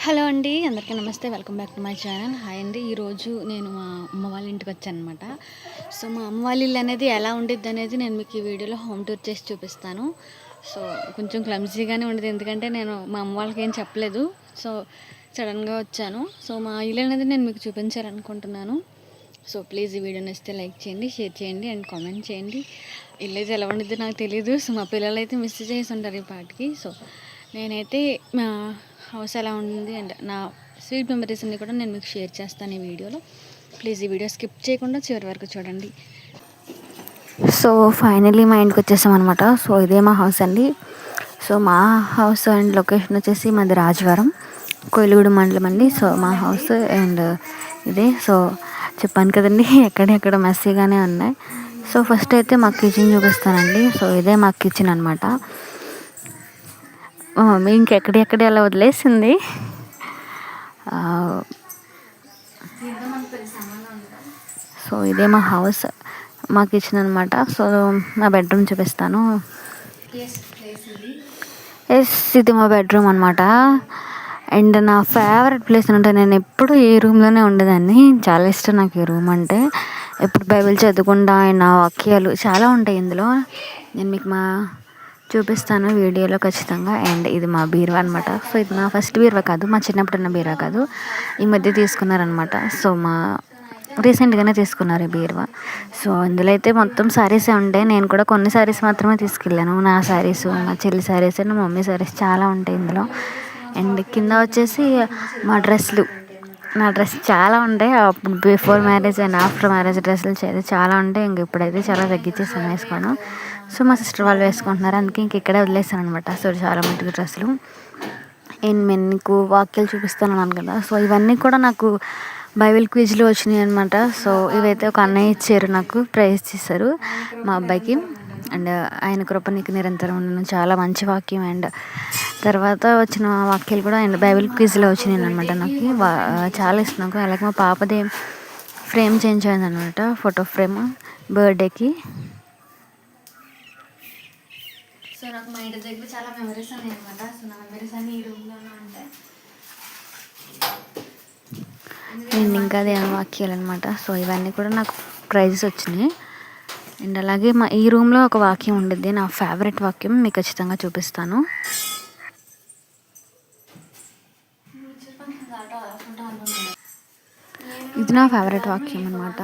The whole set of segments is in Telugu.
హలో అండి. అందరికీ నమస్తే. Welcome back to my channel. Hi అండి. ఈరోజు నేను మా అమ్మ వాళ్ళ ఇంటికొచ్చాననమాట. సో, మా అమ్మ వాళ్ళ ఇల్లు అనేది ఎలా ఉండిద్దనేది నేను మీకు ఈ వీడియోలో హోమ్ టూర్ చేసి చూపిస్తాను. సో, కొంచెం క్లమ్జీగానే ఉండేది. ఎందుకంటే నేను మా అమ్మ వాళ్ళకేం చెప్పలేదు. సో, సడన్‌గా వచ్చాను. సో, మా ఇల్లు అనేది నేను మీకు చూపించాలనుకుంటున్నాను. సో, ప్లీజ్ ఈ వీడియో నచ్చితే లైక్ చేయండి, షేర్ చేయండి అండ్ కామెంట్ చేయండి. ఇల్లైతే ఎలా ఉండిద్దో నాకు తెలీదు. సో, మా పిల్లలైతే మిస్ చేసుంటారు ఈ పాటికి. సో, నేనైతే మా హౌస్ ఎలా ఉంది అండ్ నా స్వీట్ మెమరీస్ అన్ని కూడా నేను మీకు షేర్ చేస్తాను ఈ వీడియోలో. ప్లీజ్ ఈ వీడియో స్కిప్ చేయకుండా చివరి వరకు చూడండి. సో ఫైనలీ మా ఇంటికి వచ్చేసాం అనమాట. సో ఇదే మా హౌస్ అండి. సో మా హౌస్ అండ్ లొకేషన్ వచ్చేసి మాది రాజవరం, కోయిలగూడెం మండలం అండి. సో మా హౌస్ అండ్ ఇదే. సో చెప్పాను కదండి ఎక్కడెక్కడ మెస్సీగానే ఉన్నాయి. సో ఫస్ట్ అయితే మా కిచెన్ చూపిస్తానండి. సో ఇదే మా కిచెన్ అనమాట. మా మమ్మీ ఇంకెక్కడెక్కడ అలా వదిలేసింది. సో ఇదే మా హౌస్, మా కిచెన్ అనమాట. సో మా బెడ్రూమ్ చూపిస్తాను. ఎస్, ఇది మా బెడ్రూమ్ అనమాట. అండ్ నా ఫేవరెట్ ప్లేస్ అంటే నేను ఎప్పుడు ఈ రూమ్లోనే ఉండేదాన్ని. చాలా ఇష్టం నాకు ఈ రూమ్ అంటే. ఎప్పుడు బైబిల్ చదువుకుంటా అండ్ నా వాక్యాలు చాలా ఉంటాయి ఇందులో. నేను మీకు చూపిస్తాను వీడియోలో ఖచ్చితంగా. అండ్ ఇది మా బీరువా అనమాట. సో ఇది నా ఫస్ట్ బీరువా కాదు, మా చిన్నప్పుడు ఉన్న బీరువా కాదు, ఈ మధ్య తీసుకున్నారనమాట. సో రీసెంట్గానే తీసుకున్నారు ఈ బీరువా. సో ఇందులో అయితే మొత్తం శారీసే ఉంటాయి. నేను కూడా కొన్ని శారీస్ మాత్రమే తీసుకెళ్ళాను. నా శారీస్, మా చెల్లి శారీస్ అండ్ మా మమ్మీ శారీస్ చాలా ఉంటాయి ఇందులో. అండ్ కింద వచ్చేసి మా డ్రెస్సులు, నా డ్రెస్ చాలా ఉంటాయి. అప్పుడు before marriage and after marriage డ్రెస్సులు చాలా ఉంటాయి. ఇంక ఇప్పుడైతే చాలా తగ్గించేసాను వేసుకోవడం. సో మా సిస్టర్ వాళ్ళు వేసుకుంటున్నారు, అందుకే ఇంక ఇక్కడే వదిలేసాను అనమాట. సో చాలా మట్టుకు డ్రెస్సులు. అండ్ నేను నీకు వాక్యాలు చూపిస్తాను అన్నాను కదా. సో ఇవన్నీ కూడా నాకు బైబిల్ క్విజ్లో వచ్చినాయి అనమాట. సో ఇవైతే ఒక అన్నయ్య ఇచ్చారు, నాకు ప్రైజ్ చేశారు మా అబ్బాయికి. అండ్ ఆయన కృప నీకు నిరంతరం ఉండను చాలా మంచి వాక్యం. అండ్ తర్వాత వచ్చిన వాక్యాలు కూడా అండ్ బైబిల్ క్విజ్లో వచ్చినాయి అనమాట. నాకు చాలా ఇష్టం నాకు. అలాగే మా పాపది ఫ్రేమ్ చేంజ్ అయింది అనమాట, ఫోటో ఫ్రేమ్ బర్త్డేకి. సో నాకు మా ఇంటి దగ్గర చాలా మెమరీస్ ఉన్నాయి అనమాట. సో నా మెమరీస్ అన్నీ ఈ రూమ్లోనే ఉంటాయి. అండ్ ఇంకా అదే వాక్యాలు అనమాట. సో ఇవన్నీ కూడా నాకు ప్రైజెస్ వచ్చినాయి. అండ్ అలాగే ఈ రూమ్లో ఒక వాక్యం ఉండిద్ది, నా ఫేవరెట్ వాక్యం, మీకు ఖచ్చితంగా చూపిస్తాను. ఇది నా ఫేవరెట్ వాక్యం అనమాట.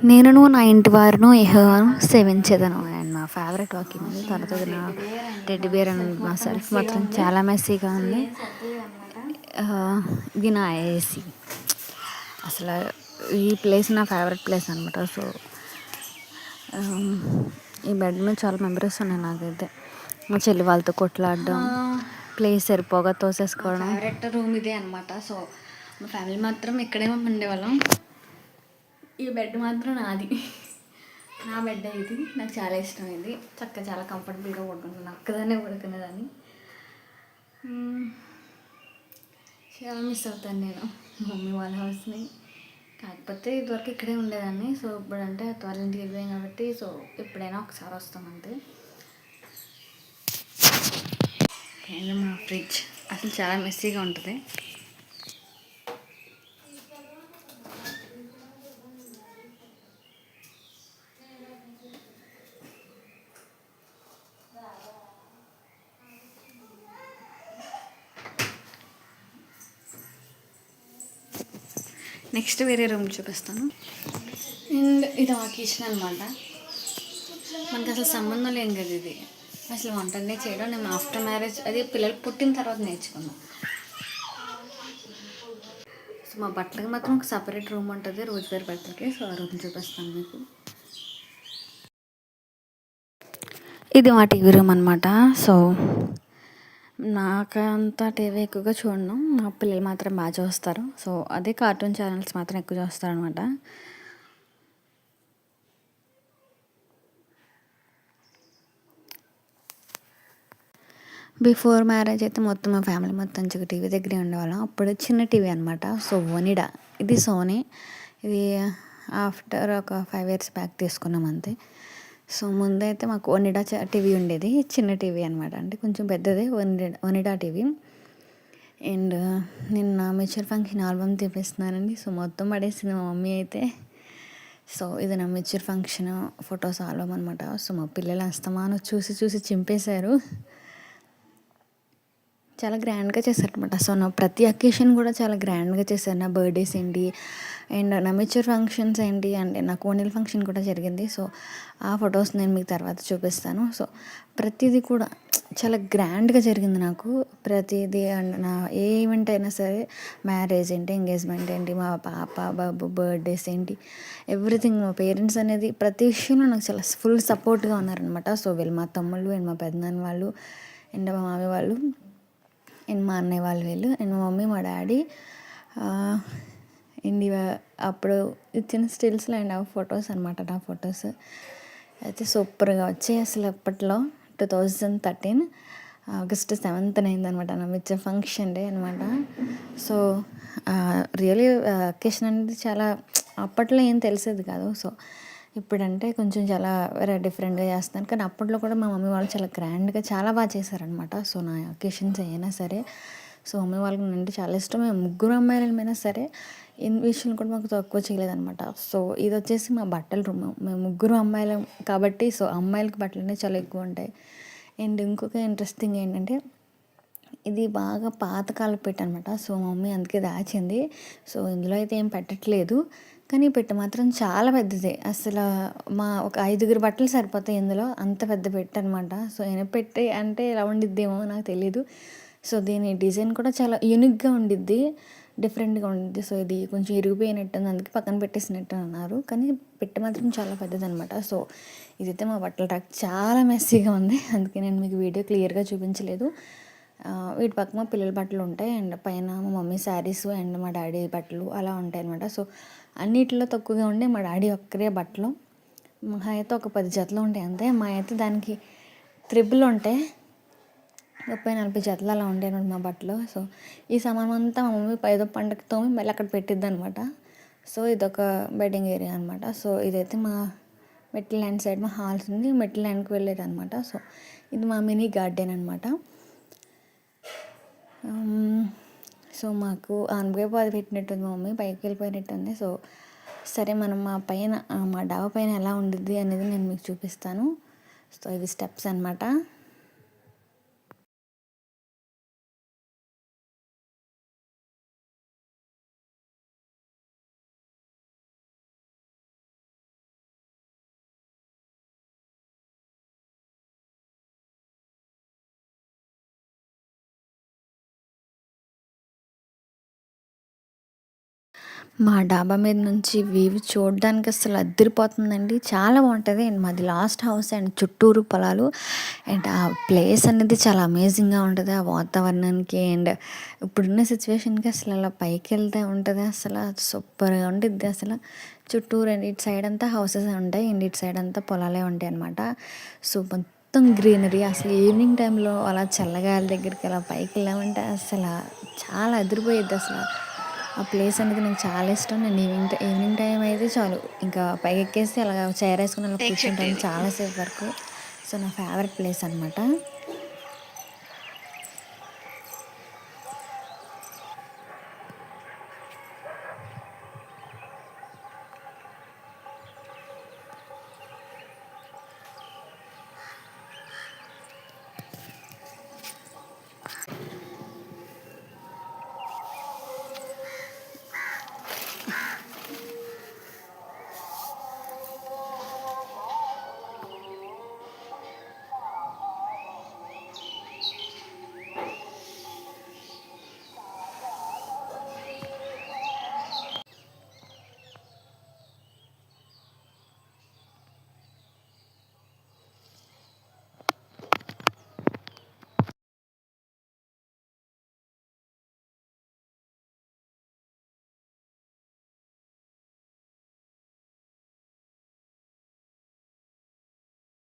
నేనును నా ఇంటి వారును యెహోవాను సేవించేదను. అండ్ నా ఫేవరెట్ వాక్యం అది. తర్వాత నా టెడ్డీ బేర్ అండ్ మా సెల్ఫ్ మాత్రం చాలా మెస్సీగా ఉంది. ఇది నా ఏసీ. అసలు ఈ ప్లేస్ నా ఫేవరెట్ ప్లేస్ అనమాట. సో ఈ బెడ్ మీద చాలా మెమరీస్ ఉన్నాయి నాకైతే. మా చెల్లి వాళ్ళతో కొట్లాడడం, ప్లేస్ సరిపోగా తోసేసుకోవడం. ఫేవరెట్ రూమ్ ఇదే అనమాట. సో మా ఫ్యామిలీ మాత్రం ఇక్కడే ఉండేవాళ్ళం. ఈ బెడ్ మాత్రం నాది, నా బెడ్ ఇది. నాకు చాలా ఇష్టం ఇది. చక్కగా చాలా కంఫర్టబుల్గా పడుకుంటున్నాను, ఒక్కదాన్నే పడుకునేదాన్ని. చాలా మిస్ అవుతాను నేను మమ్మీ వాళ్ళ హౌస్ని. కాకపోతే ఇదివరకు ఇక్కడే ఉండేదాన్ని. సో ఇప్పుడంటే వాళ్ళ ఇంటికి వెళ్ళాం కాబట్టి సో ఎప్పుడైనా ఒకసారి వస్తాం అంతే. అండ్ మా ఫ్రిడ్జ్ అసలు చాలా మెస్సీగా ఉంటుంది. నెక్స్ట్ వేరే రూమ్ చూపిస్తాను. అండ్ ఇది మా కిచెన్ అనమాట. మనకు అసలు సంబంధం లేని కదా ఇది. అసలు వంటనే చేయడం నేను ఆఫ్టర్ మ్యారేజ్, అది పిల్లలు పుట్టిన తర్వాత నేర్చుకున్నాను. సో మా బట్టలకి మాత్రం ఒక సపరేట్ రూమ్ ఉంటుంది రోజువారీ బట్టలకి. సో ఆ రూమ్ చూపిస్తాను మీకు. ఇది మా టీవీ రూమ్ అనమాట. సో నాకంతా టీవీ ఎక్కువగా చూడను, మా పిల్లలు మాత్రం బాగా చూస్తారు. సో అదే కార్టూన్ ఛానల్స్ మాత్రం ఎక్కువ చూస్తారు అనమాట. బిఫోర్ మ్యారేజ్ అయితే మొత్తం మా ఫ్యామిలీ మొత్తం టీవీ దగ్గరే ఉండేవాళ్ళం. అప్పుడు చిన్న టీవీ అనమాట. సో ఒనిడా, ఇది సోనీ. ఇది ఆఫ్టర్ ఒక 5 years బ్యాక్ తీసుకున్నాం అంతే. సో, ముందైతే మాకు ఒనిడా టీవీ ఉండేది. చిన్న టీవీ అనమాట. అంటే కొంచెం పెద్దదే ఒనిడా టీవీ. అండ్ నేను నా మెచ్యూర్ ఫంక్షన్ ఆల్బమ్ తీపిస్తున్నానండి. సో, మొత్తం పడేసింది మా మమ్మీ అయితే. సో, ఇది నా మెచ్యూర్ ఫంక్షన్ ఫొటోస్ ఆల్బమ్ అనమాట. సో, మా పిల్లలు అస్తమానం చూసి చూసి చింపేశారు. చాలా గ్రాండ్‌గా చేశారనమాట. సో, నా ప్రతి అకేషన్ కూడా చాలా గ్రాండ్‌గా చేశారు. నా బర్త్‌డేస్ ఏంటి, అండ్ నా మెచ్యూర్ ఫంక్షన్స్ ఏంటి, అండ్ నా కోణీల ఫంక్షన్ కూడా జరిగింది. సో, ఆ ఫొటోస్ నేను మీకు తర్వాత చూపిస్తాను. సో, ప్రతీది కూడా చాలా గ్రాండ్‌గా జరిగింది నాకు. ప్రతీది అండ్ నా ఏ ఈవెంట్ అయినా సరే, మ్యారేజ్ ఏంటి, ఎంగేజ్మెంట్ ఏంటి, మా పాప, బాబు బర్త్‌డేస్ ఏంటి, ఎవ్రీథింగ్ మా పేరెంట్స్ అనేది ప్రతి విషయంలో నాకు చాలా ఫుల్ సపోర్ట్‌గా ఉన్నారనమాట. సో, వీళ్ళు మా తమ్ముళ్ళు అండ్ మా పెదనాన్న వాళ్ళు అండ్ మా మామయ్య వాళ్ళు అండ్ మా అన్నయ్య వాళ్ళు వీళ్ళు అండ్ మా మమ్మీ మా డాడీ అండ్ అప్పుడు ఇచ్చిన స్టిల్స్లో అండ్ ఆ ఫొటోస్ అనమాట. నా ఫొటోస్ అయితే సూపర్గా వచ్చాయి అసలు. అప్పట్లో 2013 ఆగస్ట్ 7th అయిందనమాట నా మెచ్యూర్ ఫంక్షన్ డే అనమాట. సో రియలీ అకేషన్ అనేది చాలా అప్పట్లో ఏం తెలిసేది కాదు. సో ఇప్పుడంటే కొంచెం చాలా డిఫరెంట్గా చేస్తాను, కానీ అప్పట్లో కూడా మా మమ్మీ వాళ్ళు చాలా గ్రాండ్గా చాలా బాగా చేశారనమాట. సో నా అకేషన్స్ అయినా సరే, సో మమ్మీ వాళ్ళకి నేనంటే చాలా ఇష్టం. మేము ముగ్గురు అమ్మాయిలమైనా సరే ఇన్ విషయంలో కూడా మాకు తక్కువ చేయలేదనమాట. సో ఇది వచ్చేసి మా బట్టల రూమ్. మేము ముగ్గురు అమ్మాయిలం కాబట్టి సో అమ్మాయిలకి బట్టలు అనేవి చాలా ఎక్కువ ఉంటాయి. అండ్ ఇంకొక ఇంట్రెస్టింగ్ ఏంటంటే ఇది బాగా పాతకాలపు పెట్ట అనమాట. సో మా మమ్మీ అందుకే దాచింది. సో ఇందులో అయితే ఏం పెట్టట్లేదు, కానీ పెట్టె మాత్రం చాలా పెద్దది. అసలు మా ఒక 5గురు బట్టలు సరిపోతాయి ఇందులో, అంత పెద్ద పెట్టె అనమాట. సో పెట్టె అంటే ఎలా ఉండిద్దేమో నాకు తెలీదు. సో దీని డిజైన్ కూడా చాలా యూనిక్గా ఉండిద్ది, డిఫరెంట్గా ఉండిద్ది. సో ఇది కొంచెం ఇరిగిపోయినట్టు ఉంది, అందుకే పక్కన పెట్టేసినట్టు అన్నారు, కానీ పెట్టె మాత్రం చాలా పెద్దదనమాట. సో ఇదైతే మా బట్టల ట్రాక్ చాలా మెస్సీగా ఉంది, అందుకే నేను మీకు వీడియో క్లియర్గా చూపించలేదు. వీటి పక్క మా పిల్లల బట్టలు ఉంటాయి అండ్ పైన మా మమ్మీ శారీస్ అండ్ మా డాడీ బట్టలు అలా ఉంటాయి అనమాట. సో అన్నిటిలో తక్కువగా ఉండే మా డాడీ ఒక్కరే బట్టలు. మా అయితే ఒక 10 జతలు ఉంటాయి అంతే. మా అయితే దానికి త్రిబుల్ ఉంటాయి, 30-40 జతలు అలా ఉంటాయి అనమాట మా బట్టలు. సో ఈ సామాన్ అంతా మా మమ్మీ ఏదో పండగతో మళ్ళీ అక్కడ పెట్టిద్ది అనమాట. సో ఇదొక బెడ్డింగ్ ఏరియా అనమాట. సో ఇదైతే మా మెట్ల ల్యాండ్ సైడ్ మా హాల్స్ ఉంది, మెట్ల ల్యాండ్కి వెళ్ళేది అనమాట. సో ఇది మా మినీ గార్డెన్ అనమాట. సో మాకు ఆనపకాయ పాదు పెట్టినట్టుంది మా మమ్మీ, పైకి వెళ్ళిపోయినట్టుంది. సో సరే మనం మా పైన మా డాబా పైన ఎలా ఉండిద్ది అనేది నేను మీకు చూపిస్తాను. సో ఇవి స్టెప్స్ అనమాట. మా డాబా మీద నుంచి వ్యూ చూడడానికి అసలు అదిరిపోతుందండి, చాలా బాగుంటుంది. అండ్ మాది లాస్ట్ హౌస్ అండ్ చుట్టూరు పొలాలు అండ్ ఆ ప్లేస్ అనేది చాలా అమేజింగ్గా ఉంటుంది ఆ వాతావరణానికి. అండ్ ఇప్పుడున్న సిచ్యువేషన్కి అసలు అలా పైకి వెళ్తే ఉంటుంది అసలు సూపర్గా ఉంటుంది. అసలు చుట్టూరు అండ్ ఇటు సైడ్ అంతా హౌసెస్ ఉంటాయి అండ్ ఇటు సైడ్ అంతా పొలాలే ఉంటాయి అనమాట. సో మొత్తం గ్రీనరీ. అసలు ఈవినింగ్ టైంలో అలా చల్లగాలి దగ్గరికి అలా పైకి వెళ్ళామంటే అసలు చాలా అదిరిపోయిద్ది. అసలు ఆ ప్లేస్ అనేది నాకు చాలా ఇష్టం. నేను ఈవినింగ్ టైం అయితే చాలు, ఇంకా పైకి ఎక్కేసి అలా చైర్ వేసుకుని అలా కూర్చుంటాను చాలాసేపు వరకు. సో నా ఫేవరెట్ ప్లేస్ అనమాట.